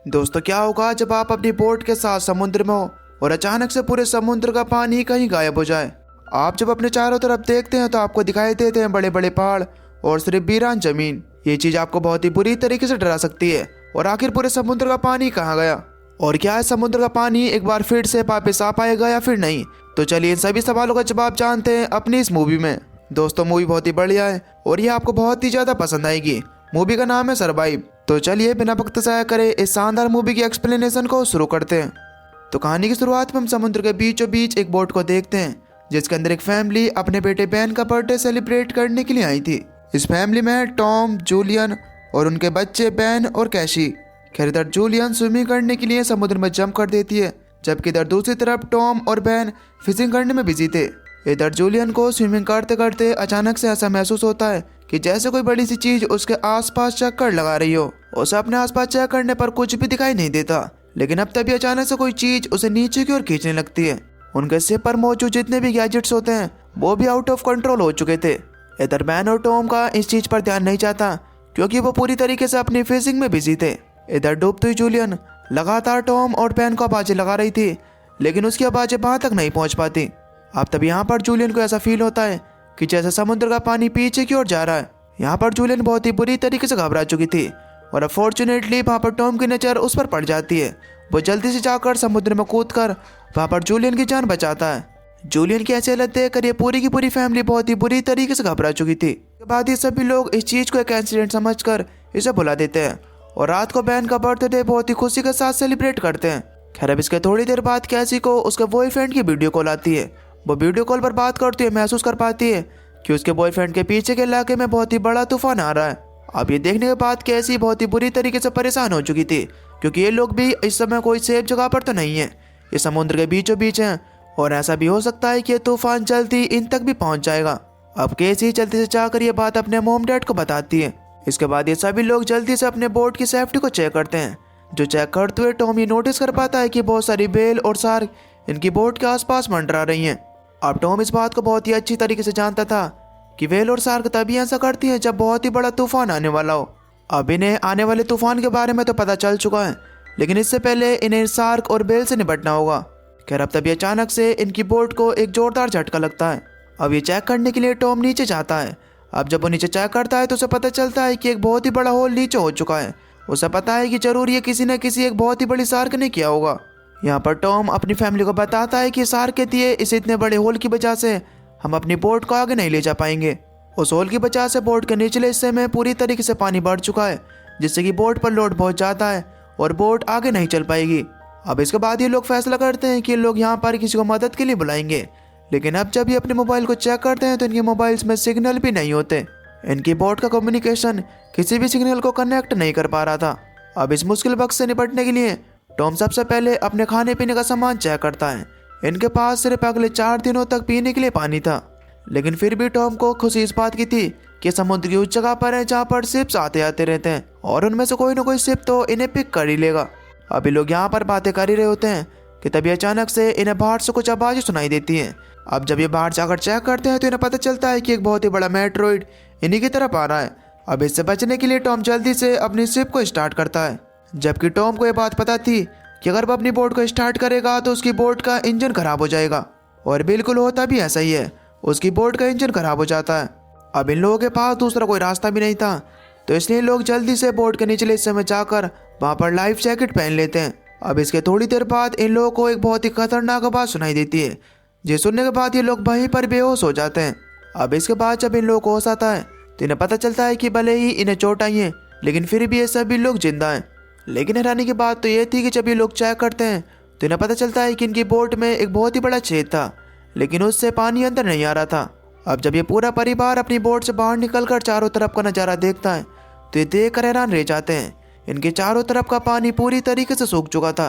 दोस्तों, क्या होगा जब आप अपनी बोट के साथ समुद्र में हो और अचानक से पूरे समुद्र का पानी कहीं गायब हो जाए। आप जब अपने चारों तरफ देखते हैं तो आपको दिखाई देते हैं बड़े बड़े पहाड़ और सिर्फ वीरान जमीन। ये चीज आपको बहुत ही बुरी तरीके से डरा सकती है। और आखिर पूरे समुद्र का पानी कहाँ गया, और क्या है समुद्र का पानी एक बार फिर से वापस आ पाएगा या फिर नहीं? तो चलिए इन सभी सवालों का जवाब जानते हैं अपनी इस मूवी में। दोस्तों, मूवी बहुत ही बढ़िया है और ये आपको बहुत ही ज्यादा पसंद आएगी। मूवी का नाम है सरवाइव। तो चलिए बिना वक्त ज़ाया करे इस शानदार मूवी की एक्सप्लेनेशन को शुरू करते हैं। तो कहानी की शुरुआत में हम समुद्र के बीचों बीच एक बोट को देखते हैं जिसके अंदर एक फैमिली अपने बेटे बेन का बर्थडे सेलिब्रेट करने के लिए आई थी। इस फैमिली में टॉम, जूलियन और उनके बच्चे बेन और कैशी। खैर, इधर जूलियन स्विमिंग करने के लिए समुद्र में जंप कर देती है, जबकि इधर दूसरी तरफ टॉम और बेन फिशिंग करने में बिजी थे। इधर जूलियन को स्विमिंग करते करते अचानक से ऐसा महसूस होता है कि जैसे कोई बड़ी सी चीज उसके आसपास चक्कर लगा रही हो। उसे अपने आसपास चेक करने पर कुछ भी दिखाई नहीं देता, लेकिन अब तभी अचानक से कोई चीज उसे नीचे की ओर खींचने लगती है। उनके सिर पर मौजूद जितने भी गैजेट्स होते हैं वो भी आउट ऑफ कंट्रोल हो चुके थे। इधर बैन और टॉम का इस चीज पर ध्यान नहीं जाता क्योंकि वो पूरी तरीके से अपनी फिशिंग में बिजी थे। इधर डूबती हुई जूलियन लगातार टॉम और बैन को आवाजें लगा रही थी, लेकिन उसकी आवाजें वहां तक नहीं पहुंच पाती। अब तब यहाँ पर जूलियन को ऐसा फील होता है कि जैसे समुद्र का पानी पीछे की ओर जा रहा है। यहाँ पर जूलियन बहुत ही बुरी तरीके से घबरा चुकी थी और अनफॉर्चुनेटली वहाँ पर टॉम की नज़र उस पर पड़ जाती है। वो जल्दी से जाकर समुद्र में कूदकर वहाँ पर जूलियन की जान बचाता है। जूलियन की ऐसी हालत देखकर ये पूरी की पूरी फैमिली बहुत ही बुरी तरीके से घबरा चुकी थी। उसके बाद ये सभी लोग इस चीज़ को एक इंसिडेंट समझकर इसे भुला देते हैं और रात को बैन का बर्थडे बहुत ही खुशी के साथ सेलिब्रेट करते हैं। खैर, अब इसके थोड़ी देर बाद कैसी को उसके बॉयफ्रेंड की वीडियो कॉल आती है। वो वीडियो कॉल पर बात करती है, महसूस कर पाती है कि उसके बॉयफ्रेंड के पीछे के इलाके में बहुत ही बड़ा तूफान आ रहा है। अब ये देखने के बाद कैसी बहुत ही बुरी तरीके से परेशान हो चुकी थी क्योंकि ये लोग भी इस समय कोई सेफ जगह पर तो नहीं है। ये समुद्र के बीचों बीच हैं और ऐसा भी हो सकता है कि ये तूफान जल्दी इन तक भी पहुंच जाएगा। अब कैसी जल्दी से जाकर ये बात अपने मॉम डैड को बताती है। इसके बाद ये सभी लोग जल्दी से अपने बोट की सेफ्टी को चेक करते हैं। जो चेक करते हुए टॉम ये नोटिस कर पाता है कि बहुत सारी बेल और शार्क इनकी बोट के आसपास मंडरा रही हैं। अब टॉम इस बात को बहुत ही अच्छी तरीके से जानता था कि वेल और शार्क तभी ऐसा करती हैं जब बहुत ही बड़ा तूफान आने वाला हो। अब इन्हें आने वाले तूफान के बारे में तो पता चल चुका है, लेकिन इससे पहले इन्हें शार्क और बेल से निपटना होगा। खैर, अब तभी अचानक से इनकी बोट को एक जोरदार झटका लगता है। अब ये चेक करने के लिए टॉम नीचे जाता है। अब जब वो नीचे चेक करता है तो उसे पता चलता है कि एक बहुत ही बड़ा होल नीचे हो चुका है। उसे पता है कि जरूर ये किसी न किसी एक बहुत ही बड़ी शार्क ने किया होगा। यहाँ पर टॉम अपनी फैमिली को बताता है कि शार्क कहती है इस इतने बड़े होल की वजह से हम अपनी बोट को आगे नहीं ले जा पाएंगे। उस होल की वजह से बोट के निचले हिस्से में पूरी तरीके से पानी बढ़ चुका है, जिससे कि बोट पर लोड बहुत ज़्यादा है और बोट आगे नहीं चल पाएगी। अब इसके बाद ये लोग फैसला करते हैं कि ये लोग यहाँ पर किसी को मदद के लिए बुलाएंगे, लेकिन अब जब ये अपने मोबाइल को चेक करते हैं तो इनके मोबाइल्स में सिग्नल भी नहीं होते। इनकी बोट का कम्युनिकेशन किसी भी सिग्नल को कनेक्ट नहीं कर पा रहा था। अब इस मुश्किल वक्त से निपटने के लिए टॉम सबसे पहले अपने खाने पीने का सामान चेक करता है। इनके पास सिर्फ अगले 4 दिनों तक पीने के लिए पानी था, लेकिन फिर भी टॉम को खुशी इस बात की थी कि समुद्र की उस जगह पर है जहाँ पर शिप्स आते आते रहते हैं और उनमें से कोई ना कोई शिप तो इन्हें पिक कर ही लेगा। अभी लोग यहाँ पर बातें कर ही रहे होते हैं कि तभी अचानक से इन्हें बाहर से कुछ आवाज़ें सुनाई देती हैं। अब जब ये बाहर जाकर चेक करते हैं तो इन्हें पता चलता है कि एक बहुत ही बड़ा मेट्रोइड इन्हीं की तरफ आ रहा है। अब इससे बचने के लिए टॉम जल्दी से अपनी शिप को स्टार्ट करता है, जबकि टॉम को यह बात पता थी कि अगर वो अपनी बोट को स्टार्ट करेगा तो उसकी बोट का इंजन खराब हो जाएगा। और बिल्कुल होता भी ऐसा ही है, उसकी बोट का इंजन खराब हो जाता है। अब इन लोगों के पास दूसरा कोई रास्ता भी नहीं था, तो इसलिए लोग जल्दी से बोट के निचले हिस्से में जाकर वहाँ पर लाइफ जैकेट पहन लेते हैं। अब इसके थोड़ी देर बाद इन लोगों को एक बहुत ही खतरनाक आवाज़ सुनाई देती है, जिसे सुनने के बाद ये लोग वहीं पर बेहोश हो जाते हैं। अब इसके बाद जब इन लोगों को होश आता है तो इन्हें पता चलता है कि भले ही इन्हें चोट आई है, लेकिन फिर भी ये सभी लोग जिंदा हैं। लेकिन हैरानी की बात तो ये थी कि जब ये लोग चेक करते हैं तो इन्हें पता चलता है कि इनकी बोट में एक बहुत ही बड़ा छेद था, लेकिन उससे पानी अंदर नहीं आ रहा था। अब जब ये पूरा परिवार अपनी बोट से बाहर निकलकर चारों तरफ का नज़ारा देखता है तो ये देख कर हैरान रह जाते हैं। इनके चारों तरफ का पानी पूरी तरीके से सूख चुका था।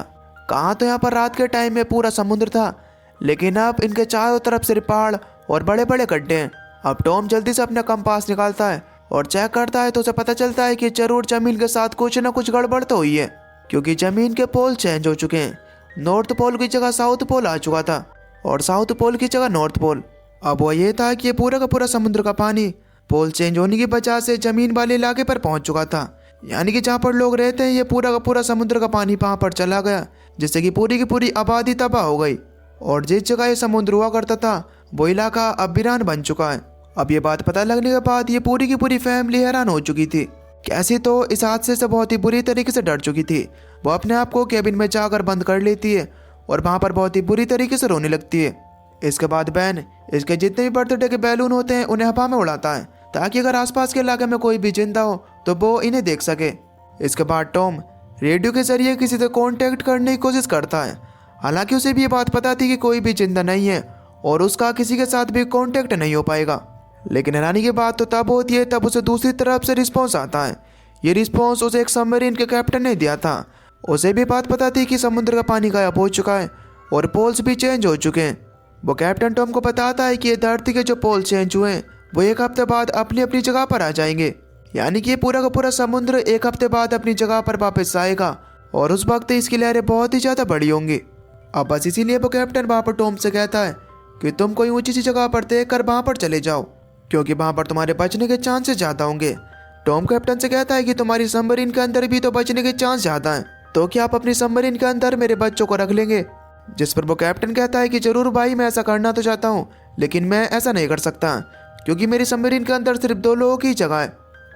कहाँ तो यहाँ पर रात के टाइम में पूरा समुद्र था, लेकिन अब इनके चारों तरफ सिर्फ पहाड़ और बड़े बड़े गड्ढे हैं। अब टॉम जल्दी से अपना कंपास निकालता है और चेक करता है तो उसे पता चलता है कि जरूर जमीन के साथ कुछ न कुछ गड़बड़ तो हुई है, क्योंकि जमीन के पोल चेंज हो चुके हैं। नॉर्थ पोल की जगह साउथ पोल आ चुका था और साउथ पोल की जगह नॉर्थ पोल। अब वो ये था कि ये पूरा का पूरा समुद्र का पानी पोल चेंज होने की वजह से जमीन वाले इलाके पर पहुंच चुका था। यानी कि जहाँ पर लोग रहते हैं ये पूरा का पूरा समुद्र का पानी वहाँ पर चला गया, जिससे कि पूरी की पूरी आबादी तबाह हो गई। और जिस जगह ये समुद्र हुआ करता था वो इलाका अब वीरान बन चुका है। अब ये बात पता लगने के बाद ये पूरी की पूरी फैमिली हैरान हो चुकी थी। कैसी तो इस हादसे से बहुत ही बुरी तरीके से डर चुकी थी। वो अपने आप को केबिन में जाकर बंद कर लेती है और वहाँ पर बहुत ही बुरी तरीके से रोने लगती है। इसके बाद बैन इसके जितने भी बर्थडे के बैलून होते हैं उन्हें हवा में उड़ाता है, ताकि अगर आसपास के इलाके में कोई भी जिंदा हो तो वो इन्हें देख सके। इसके बाद टॉम रेडियो के जरिए किसी से कांटेक्ट करने की कोशिश करता है। हालांकि उसे भी ये बात पता थी कि कोई भी जिंदा नहीं है और उसका किसी के साथ भी कांटेक्ट नहीं हो पाएगा। लेकिन हैरानी की बात तो तब होती है तब उसे दूसरी तरफ से रिस्पॉन्स आता है। ये रिस्पॉन्स उसे एक सबमरीन के कैप्टन ने दिया था। उसे भी बात पता थी कि समुद्र का पानी गायब हो चुका है और पोल्स भी चेंज हो चुके हैं। वो कैप्टन टॉम को बताता है कि ये धरती के जो पोल चेंज हुए हैं वो एक हफ्ते बाद अपनी अपनी जगह पर आ जाएंगे। यानी कि ये पूरा का पूरा समुद्र एक हफ्ते बाद अपनी जगह पर वापस आएगा और उस वक्त इसकी लहरें बहुत ही ज़्यादा बड़ी होंगी। अब बस इसीलिए वो कैप्टन वहाँ पर टॉम से कहता है कि तुम कोई ऊंची सी जगह पर देख कर वहाँ पर चले जाओ, क्योंकि वहाँ पर तुम्हारे बचने के चांसेस ज़्यादा होंगे। टॉम कैप्टन से कहता है कि तुम्हारी सबमरीन के अंदर भी तो बचने के चांस ज़्यादा हैं, तो क्या आप अपनी सबमरीन के अंदर मेरे बच्चों को रख लेंगे? जिस पर वो कैप्टन कहता है कि जरूर भाई, मैं ऐसा करना तो चाहता हूँ लेकिन मैं ऐसा नहीं कर सकता क्योंकि मेरी सबमरीन के अंदर सिर्फ 2 लोगों की ही जगह है।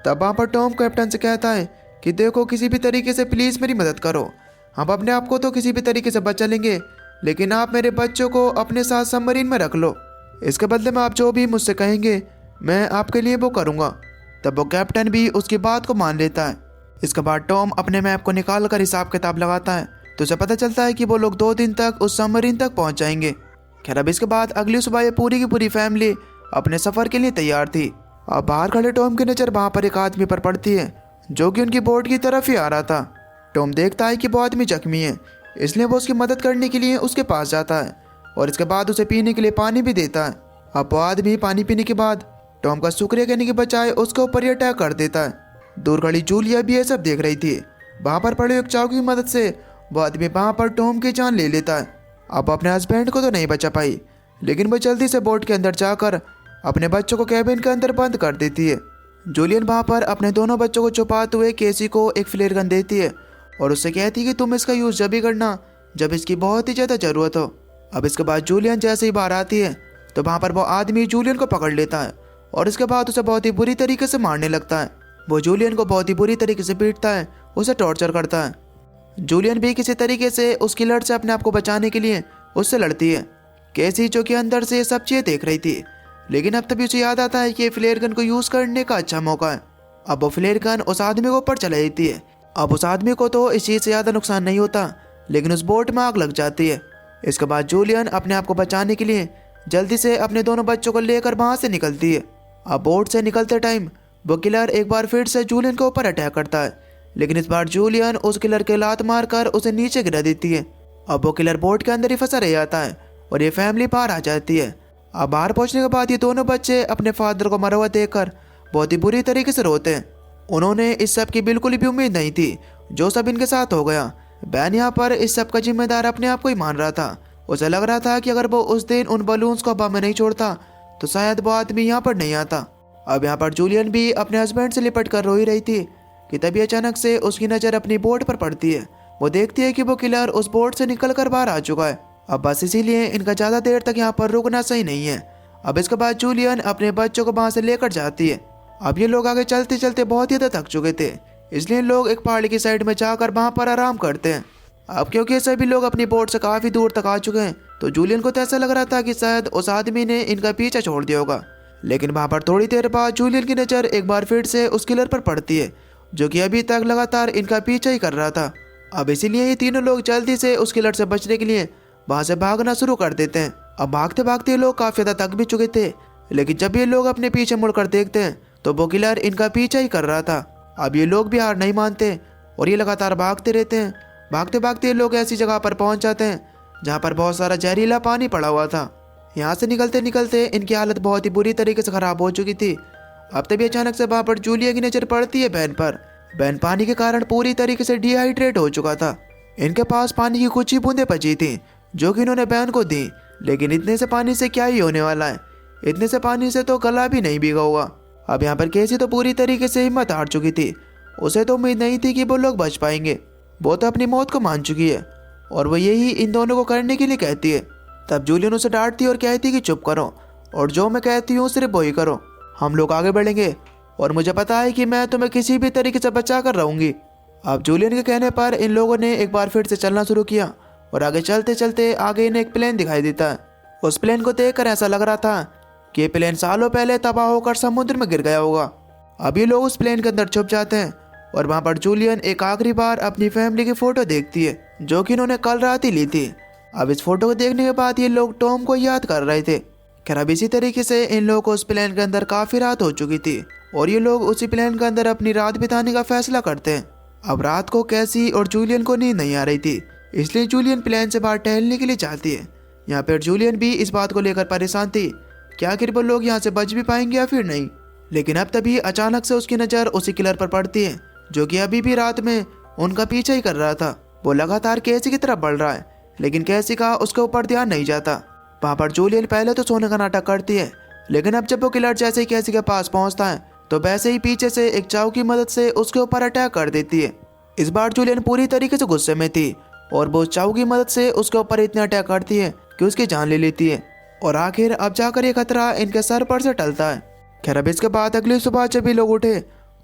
तब वहाँ पर टॉम कैप्टन से कहता है कि देखो, किसी भी तरीके से प्लीज़ मेरी मदद करो। हम अपने आप को तो किसी भी तरीके से बचा लेंगे, लेकिन आप मेरे बच्चों को अपने साथ सबमरीन में रख लो। इसके बदले में आप जो भी मुझसे कहेंगे मैं आपके लिए वो करूँगा। तब वो कैप्टन भी उसकी बात को मान लेता है। इसके बाद टॉम अपने मैप को निकाल कर हिसाब किताब लगाता है तो उसे पता चलता है कि वो लोग 2 दिन तक उस सबमरीन तक पहुँच जाएंगे। खैर, अब इसके बाद अगली सुबह ये पूरी की पूरी फैमिली अपने सफ़र के लिए तैयार थी। अब बाहर खड़े टॉम की नज़र वहाँ पर एक आदमी पर पड़ती है जो कि उनकी बोट की तरफ ही आ रहा था। टॉम देखता है कि वो आदमी जख्मी है, इसलिए वो उसकी मदद करने के लिए उसके पास जाता है और इसके बाद उसे पीने के लिए पानी भी देता है। अब वो आदमी पानी पीने के बाद टॉम का शुक्रिया करने के बजाय उसके ऊपर ही अटैक कर देता है। दूर खड़ी जूलिया भी ये सब देख रही थी। वहाँ पर पड़े एक चाकू की मदद से वो आदमी वहाँ पर टॉम की जान ले लेता है। अब अपने हस्बैंड को तो नहीं बचा पाई, लेकिन वो जल्दी से बोट के अंदर जाकर अपने बच्चों को कैबिन के अंदर बंद कर देती है। जूलियन वहाँ पर अपने दोनों बच्चों को छुपाते हुए केसी को एक फ्लेयर गन देती है और उससे कहती है कि तुम इसका यूज़ जब भी करना जब इसकी बहुत ही ज़्यादा ज़रूरत हो। अब इसके बाद जूलियन जैसे ही बाहर आती है तो वहाँ पर वो आदमी जूलियन को पकड़ लेता है और इसके बाद उसे बहुत ही बुरी तरीके से मारने लगता है। वो जूलियन को बहुत ही बुरी तरीके से पीटता है, उसे टॉर्चर करता है। जूलियन भी किसी तरीके से उस किलर से अपने आप को बचाने के लिए उससे लड़ती है। केसी जो कि अंदर से सब चीज़ें देख रही थी, लेकिन अब तभी उसे याद आता है कि फ्लेयर गन को यूज़ करने का अच्छा मौका है। अब वो फ्लेयर गन उस आदमी को ऊपर चला देती है। अब उस आदमी को तो इस चीज़ से ज़्यादा नुकसान नहीं होता, लेकिन उस बोट में आग लग जाती है। इसके बाद जूलियन अपने आप को बचाने के लिए जल्दी से अपने दोनों बच्चों को लेकर वहाँ से निकलती है। अब बोट से निकलते टाइम वो किलर एक बार फिर से जूलियन के ऊपर अटैक करता है, लेकिन इस बार जूलियन उस किलर के लात मारकर उसे नीचे गिरा देती है। अब वो किलर बोट के अंदर ही फंसा रह जाता है और ये फैमिली बाहर आ जाती है। अब बाहर पहुंचने के बाद ये दोनों बच्चे अपने फादर को मरा हुआ देखकर बहुत ही बुरी तरीके से रोते हैं। उन्होंने इस सब की बिल्कुल भी उम्मीद नहीं थी जो सब इनके साथ हो गया। बैन यहाँ पर इस सब का जिम्मेदार अपने आप को ही मान रहा था। उसे लग रहा था कि अगर वो उस दिन उन बलून्स को हवा में नहीं छोड़ता तो शायद वो आदमी यहाँ पर नहीं आता। अब यहाँ पर जूलियन भी अपने हस्बैंड से लिपट कर रो ही रही थी कि तभी अचानक से उसकी नज़र अपनी बोट पर पड़ती है। वो देखती है कि वो किलर उस बोट से निकल कर बाहर आ चुका है। अब बस इसीलिए इनका ज़्यादा देर तक यहाँ पर रुकना सही नहीं है। अब इसके बाद जूलियन अपने बच्चों को वहाँ से लेकर जाती है। अब ये लोग आगे चलते चलते बहुत ही ज़्यादा थक चुके थे, इसलिए लोग एक पहाड़ी की साइड में जाकर वहाँ पर आराम करते हैं। अब क्योंकि सभी लोग अपनी बोट से काफ़ी दूर तक आ चुके हैं तो जूलियन को तो ऐसा लग रहा था कि शायद उस आदमी ने इनका पीछा छोड़ दिया होगा। लेकिन वहाँ पर थोड़ी देर बाद जूलियन की नज़र एक बार फिर से उस किलर पर पड़ती है जो कि अभी तक लगातार इनका पीछा ही कर रहा था। अब इसीलिए ये तीनों लोग जल्दी से उस किलर से बचने के लिए वहाँ से भागना शुरू कर देते हैं। अब भागते भागते ये लोग काफ़ी ज़्यादा थक भी चुके थे, लेकिन जब ये लोग अपने पीछे मुड़कर देखते हैं तो वो किलर इनका पीछा ही कर रहा था। अब ये लोग भी हार नहीं मानते और ये लगातार भागते रहते हैं। भागते भागते ये लोग ऐसी जगह पर पहुंच जाते हैं जहां पर बहुत सारा जहरीला पानी पड़ा हुआ था। यहाँ से निकलते निकलते इनकी हालत बहुत ही बुरी तरीके से ख़राब हो चुकी थी। अब तभी अचानक से वहाँ पर जूलिया की नज़र पड़ती है बैन पर। बैन पानी के कारण पूरी तरीके से डिहाइड्रेट हो चुका था। इनके पास पानी की कुछ ही बूंदें बची थी जो कि इन्होंने बैन को दी, लेकिन इतने से पानी से क्या ही होने वाला है, इतने से पानी से तो गला भी नहीं भीगा होगा। अब यहाँ पर केसी तो पूरी तरीके से हिम्मत हार चुकी थी उसे तो उम्मीद नहीं थी कि वो लोग बच पाएंगे। वो तो अपनी मौत को मान चुकी है और वो यही इन दोनों को करने के लिए कहती है। तब जूलियन उसे डांटती है और कहती है कि चुप करो और जो मैं कहती हूँ सिर्फ वही करो, हम लोग आगे बढ़ेंगे और मुझे पता है कि मैं तुम्हें किसी भी तरीके से बचा कर रहूंगी। अब जूलियन के कहने पर इन लोगों ने एक बार फिर से चलना शुरू किया और आगे चलते चलते आगे इन्हें एक प्लेन दिखाई देता है। उस प्लेन को देखकर ऐसा लग रहा था कि ये प्लेन सालों पहले तबाह होकर समुद्र में गिर गया होगा। अब ये लोग उस प्लेन के अंदर छुप जाते हैं और वहाँ पर जूलियन एक आखिरी बार अपनी फैमिली की फोटो देखती है जो कि इन्होंने कल रात ही ली थी। अब इस फोटो को देखने के बाद ये लोग टॉम को याद कर रहे थे। खैर अब इसी तरीके से इन लोगों को उस प्लेन के अंदर काफ़ी रात हो चुकी थी और ये लोग उसी प्लेन के अंदर अपनी रात बिताने का फैसला करते हैं। अब रात को कैसी और जूलियन को नींद नहीं आ रही थी, इसलिए जूलियन प्लेन से बाहर टहलने के लिए चाहती है। यहाँ पर जूलियन भी इस बात को लेकर परेशान थी कि आखिर वो लोग यहाँ से बच भी पाएंगे या फिर नहीं। लेकिन अब तभी अचानक से उसकी नज़र उसी किलर पर पड़ती है जो कि अभी भी रात में उनका पीछा ही कर रहा था। वो लगातार कैसी की तरफ बढ़ रहा है लेकिन कैसी का उसके ऊपर ध्यान नहीं जाता। वहाँ पर जूलियन पहले तो सोने का नाटक करती है, लेकिन अब जब वो किलर जैसे ही कैसी के पास पहुँचता है तो वैसे ही पीछे से एक चाकू की मदद से उसके ऊपर अटैक कर देती है। इस बार जूलियन पूरी तरीके से गुस्से में थी और वो चाकू की मदद से उसके ऊपर इतना अटैक करती है कि उसकी जान ले लेती है और आखिर अब जाकर ये खतरा इनके सर पर से टलता है। खैर अब इसके बाद अगली सुबह जब ये लोग उठे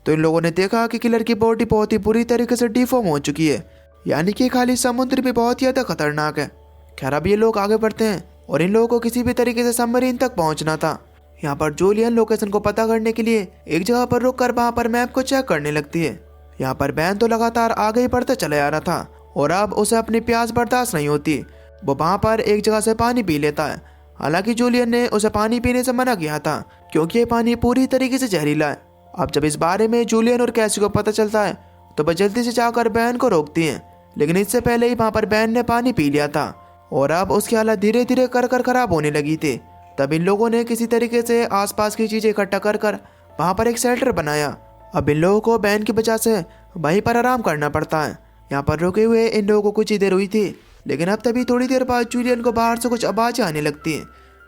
तो इन लोगों ने देखा कि किलर की बॉडी बहुत ही बुरी तरीके से डिफॉर्म हो चुकी है, यानी कि खाली समुद्र भी बहुत ही ज़्यादा खतरनाक है। खैर अब ये लोग आगे बढ़ते हैं और इन लोगों को किसी भी तरीके से सबमरीन तक पहुंचना था। यहाँ पर जूलियन लोकेशन को पता करने के लिए एक जगह पर रुक कर वहाँ पर मैप को चेक करने लगती है। यहाँ पर बैन तो लगातार आगे ही बढ़ता चला जा रहा था और अब उसे अपनी प्यास बर्दाश्त नहीं होती। वो वहाँ पर एक जगह से पानी पी लेता है। हालांकि जूलियन ने उसे पानी पीने से मना किया था क्योंकि ये पानी पूरी तरीके से जहरीला है। अब जब इस बारे में जूलियन और कैसी को पता चलता है तो वह जल्दी से जाकर बैन को रोकती हैं, लेकिन इससे पहले ही वहाँ पर बैन ने पानी पी लिया था और अब उसकी हालत धीरे धीरे कर खराब होने लगी थी। तब इन लोगों ने किसी तरीके से आसपास की चीज़ें इकट्ठा कर वहाँ पर एक शेल्टर बनाया। अब इन लोगों को बैन की वजह से वहीं पर आराम करना पड़ता है। यहाँ पर रुके हुए इन लोगों को कुछ ही देर हुई थी, लेकिन अब तभी थोड़ी देर बाद जूलियन को बाहर से कुछ आवाज़ें आने लगती हैं।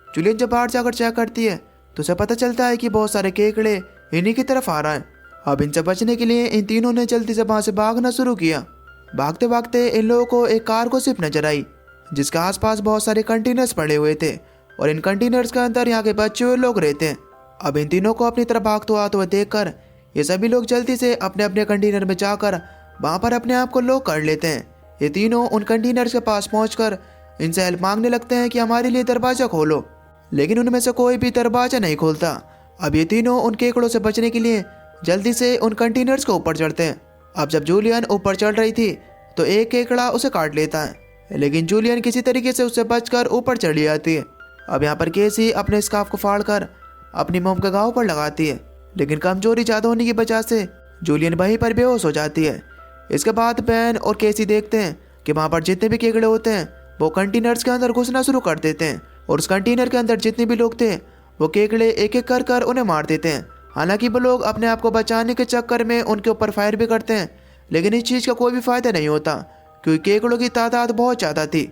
जूलियन जब बाहर जाकर चेक करती है तो उसे पता चलता है कि बहुत सारे केकड़े इन्हीं की तरफ आ रहा है। अब इनसे बचने के लिए इन तीनों ने जल्दी से वहाँ से भागना शुरू किया। भागते भागते इन लोगों को एक कार को सिर्फ नजर आई जिसके आसपास बहुत सारे कंटेनर्स पड़े हुए थे और इन कंटेनर्स के अंदर यहाँ के बचे हुए लोग रहते हैं। अब इन तीनों को अपनी तरफ भागते हुए देखकर ये सभी लोग जल्दी से अपने अपने कंटेनर में जाकर वहाँ पर अपने आप को लॉक कर लेते हैं। ये तीनों उन कंटेनर्स के पास पहुँचकर इनसे हेल्प मांगने लगते हैं कि हमारे लिए दरवाज़ा खोलो, लेकिन उनमें से कोई भी दरवाज़ा नहीं खोलता। अब ये तीनों उन केकड़ों से बचने के लिए जल्दी से उन कंटेनर्स के ऊपर चढ़ते हैं। अब जब जूलियन ऊपर चढ़ रही थी तो एक केकड़ा उसे काट लेता है, लेकिन जूलियन किसी तरीके से उससे बचकर ऊपर चढ़ जाती है। अब यहाँ पर केसी अपने स्कार्फ को फाड़कर अपनी मोम के घाव पर लगाती है, लेकिन कमजोरी ज़्यादा होने की वजह से जूलियन वहीं पर बेहोश हो जाती है। इसके बाद बैन और केसी देखते हैं कि वहाँ पर जितने भी केकड़े होते हैं वो कंटेनर्स के अंदर घुसना शुरू कर देते हैं और उस कंटेनर के अंदर जितने भी लोग थे वो केकड़े एक एक कर उन्हें मार देते हैं। हालांकि वो लोग अपने आप को बचाने के चक्कर में उनके ऊपर फायर भी करते हैं, लेकिन इस चीज़ का कोई भी फायदा नहीं होता क्योंकि केकड़ों की तादाद बहुत ज़्यादा थी।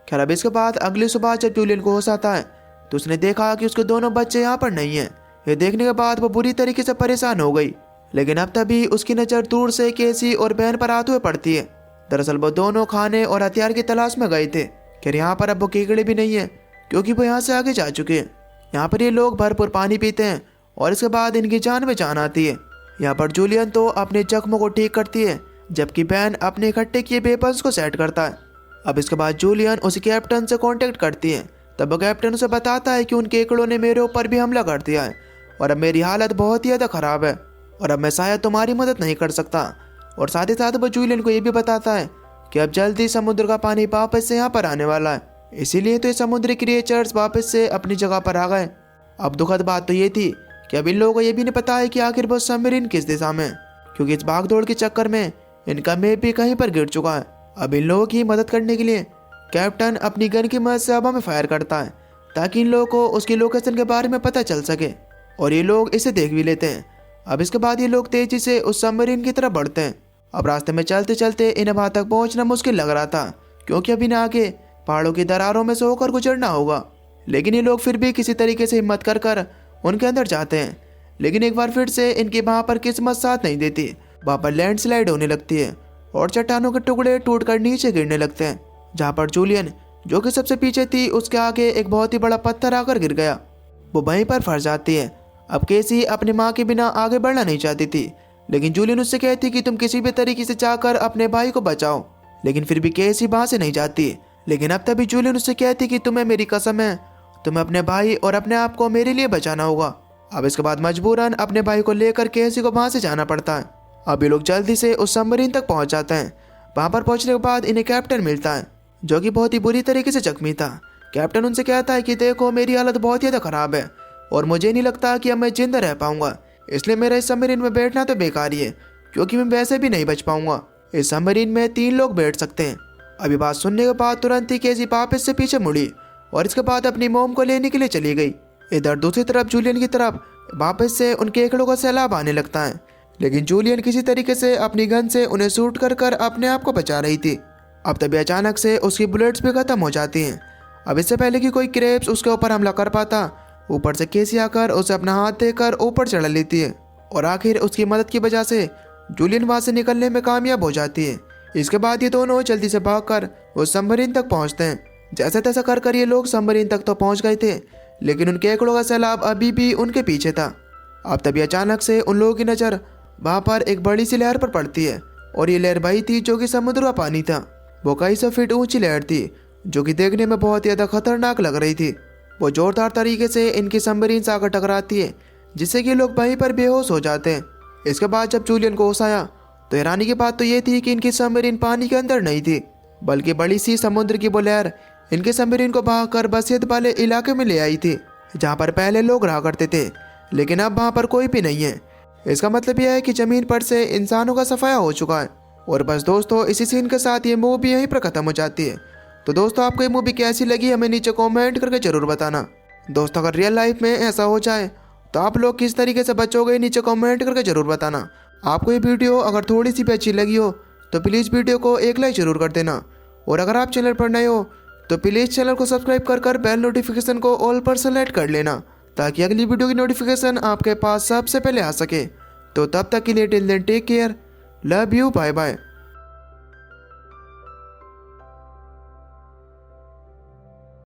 खैर अब इसके बाद अगली सुबह जब जूलियन को होश आता है तो उसने देखा कि उसके दोनों बच्चे यहाँ पर नहीं हैं। ये देखने के बाद वो बुरी तरीके से परेशान हो गई, लेकिन अब तभी उसकी नज़र दूर से केसी और बहन पर आते हुए पड़ती है। दरअसल वो दोनों खाने और हथियार की तलाश में गए थे। खैर यहाँ पर अब वो केकड़े भी नहीं है क्योंकि वो यहाँ से आगे जा चुके हैं। यहाँ पर ये लोग भरपूर पानी पीते हैं और इसके बाद इनकी जान में जान आती है। यहाँ पर जूलियन तो अपने जख्मों को ठीक करती है जबकि बैन अपने इकट्ठे किए वेपन्स को सेट करता है। अब इसके बाद जूलियन उस कैप्टन से कांटेक्ट करती है। तब वो कैप्टन उसे बताता है कि उन केकड़ों ने मेरे ऊपर भी हमला कर दिया है और अब मेरी हालत बहुत ही ज़्यादा ख़राब है और अब मैं शायद तुम्हारी मदद नहीं कर सकता। और साथ ही साथ वो जूलियन को ये भी बताता है कि अब जल्दी समुद्र का पानी वापस से यहाँ पर आने वाला है, इसीलिए तो ये समुद्री क्रिएचर्स वापस से अपनी जगह पर आ गए। अब दुखद बात तो ये थी कि अब इन लोगों को ये भी नहीं पता है कि आखिर वो सबमरीन किस दिशा में, क्योंकि इस भागदौड़ के चक्कर में इनका मैप भी कहीं पर गिर चुका है। अब इन लोगों की मदद करने के लिए कैप्टन अपनी गन की मदद से हवा में फायर करता है ताकि इन लोगों को उसकी लोकेशन के बारे में पता चल सके और ये लोग इसे देख भी लेते हैं। अब इसके बाद ये लोग तेजी से उस सबमरीन की तरफ बढ़ते हैं। अब रास्ते में चलते चलते इन्हें वहां तक पहुंचना मुश्किल लग रहा था क्योंकि अब इन्हें आगे पहाड़ों की दरारों में से होकर गुजरना होगा, लेकिन ये लोग फिर भी किसी तरीके से हिम्मत कर उनके अंदर जाते हैं। लेकिन एक बार फिर से इनकी वहां पर किस्मत साथ नहीं देती वहाँ पर लैंडस्लाइड होने लगती है और चट्टानों के टुकड़े टूटकर नीचे गिरने लगते हैं, जहाँ पर जूलियन जो कि सबसे पीछे थी उसके आगे एक बहुत ही बड़ा पत्थर आकर गिर गया। वो वहीं पर फंस जाती है। अब केसी अपनी माँ के बिना आगे बढ़ना नहीं चाहती थी, लेकिन जूलियन उससे कहती कि तुम किसी भी तरीके से जाकर अपने भाई को बचाओ, लेकिन फिर भी केसी वहाँ से नहीं जाती। लेकिन अब तभी जूलियन उससे कहती कि तुम्हें मेरी कसम है, तुम्हें अपने भाई और अपने आप को मेरे लिए बचाना होगा। अब इसके बाद मजबूरन अपने भाई को लेकर केसी को वहाँ से जाना पड़ता है। अब ये लोग जल्दी से उस सबमरीन तक पहुँच जाते हैं। वहाँ पर पहुँचने के बाद इन्हें कैप्टन मिलता है, जो कि बहुत ही बुरी तरीके से जख्मी था। कैप्टन उनसे कहता है कि देखो मेरी हालत बहुत ज़्यादा ख़राब है और मुझे नहीं लगता कि अब मैं जिंदा रह पाऊंगा, इसलिए मेरा इस सबमरीन में बैठना तो बेकार ही है, क्योंकि मैं वैसे भी नहीं बच पाऊंगा। इस सबमरीन में 3 लोग बैठ सकते हैं। अभी बात सुनने के बाद तुरंत ही केसी वापस से पीछे मुड़ी और इसके बाद अपनी मोम को लेने के लिए चली गई। इधर दूसरी तरफ जूलियन की तरफ वापस से उन केकड़ों का सैलाब आने लगता है, लेकिन जूलियन किसी तरीके से अपनी गन से उन्हें शूट कर कर अपने आप को बचा रही थी। अब तभी अचानक से उसकी बुलेट्स भी खत्म हो जाती हैं। अब इससे पहले कि कोई क्रेप्स उसके ऊपर हमला कर पाता, ऊपर से केसी आकर उसे अपना हाथ देकर ऊपर चढ़ा लेती है और आखिर उसकी मदद की वजह से जूलियन वहाँ से निकलने में कामयाब हो जाती है। इसके बाद ये दोनों जल्दी से भागकर उस सबमरीन तक पहुँचते हैं। जैसे तैसा कर कर ये लोग सबमरीन तक तो पहुँच गए थे, लेकिन उन केकड़ों का सैलाब अभी भी उनके पीछे था। अब तभी अचानक से उन लोगों की नज़र वहाँ पर एक बड़ी सी लहर पर पड़ती है और ये लहर वही थी जो कि समुद्र का पानी था। वो कई सौ फीट ऊंची लहर थी, जो कि देखने में बहुत ज़्यादा खतरनाक लग रही थी। वो जोरदार तरीके से इनकी सबमरीन से आकर टकराती है, जिससे कि लोग वहीं पर बेहोश हो जाते हैं। इसके बाद जब जूलियन को होश आया तो हैरानी की बात तो ये थी कि इनकी सबमरीन पानी के अंदर नहीं थी, बल्कि बड़ी सी समुद्र की वो लहर इनके सबमरीन को बहाकर बसियत वाले इलाके में ले आई थी, जहाँ पर पहले लोग रहा करते थे, लेकिन अब वहाँ पर कोई भी नहीं है। इसका मतलब यह है कि ज़मीन पर से इंसानों का सफाया हो चुका है। और बस दोस्तों, इसी सीन के साथ ये मूवी यहीं पर ख़त्म हो जाती है। तो दोस्तों, आपको ये मूवी कैसी लगी हमें नीचे कमेंट करके ज़रूर बताना। दोस्तों, अगर रियल लाइफ में ऐसा हो जाए तो आप लोग किस तरीके से बचोगे, नीचे कमेंट करके ज़रूर बताना। आपको ये वीडियो अगर थोड़ी सी भी अच्छी लगी हो तो प्लीज़ वीडियो को एक लाइक ज़रूर कर देना। और अगर आप चैनल पर नए हो तो प्लीज़ चैनल को सब्सक्राइब कर बेल नोटिफिकेशन को ऑल पर सेलेक्ट कर लेना, ताकि अगली वीडियो की नोटिफिकेशन आपके पास सबसे पहले आ सके। तो तब तक के लिए till then take care, love you, bye bye.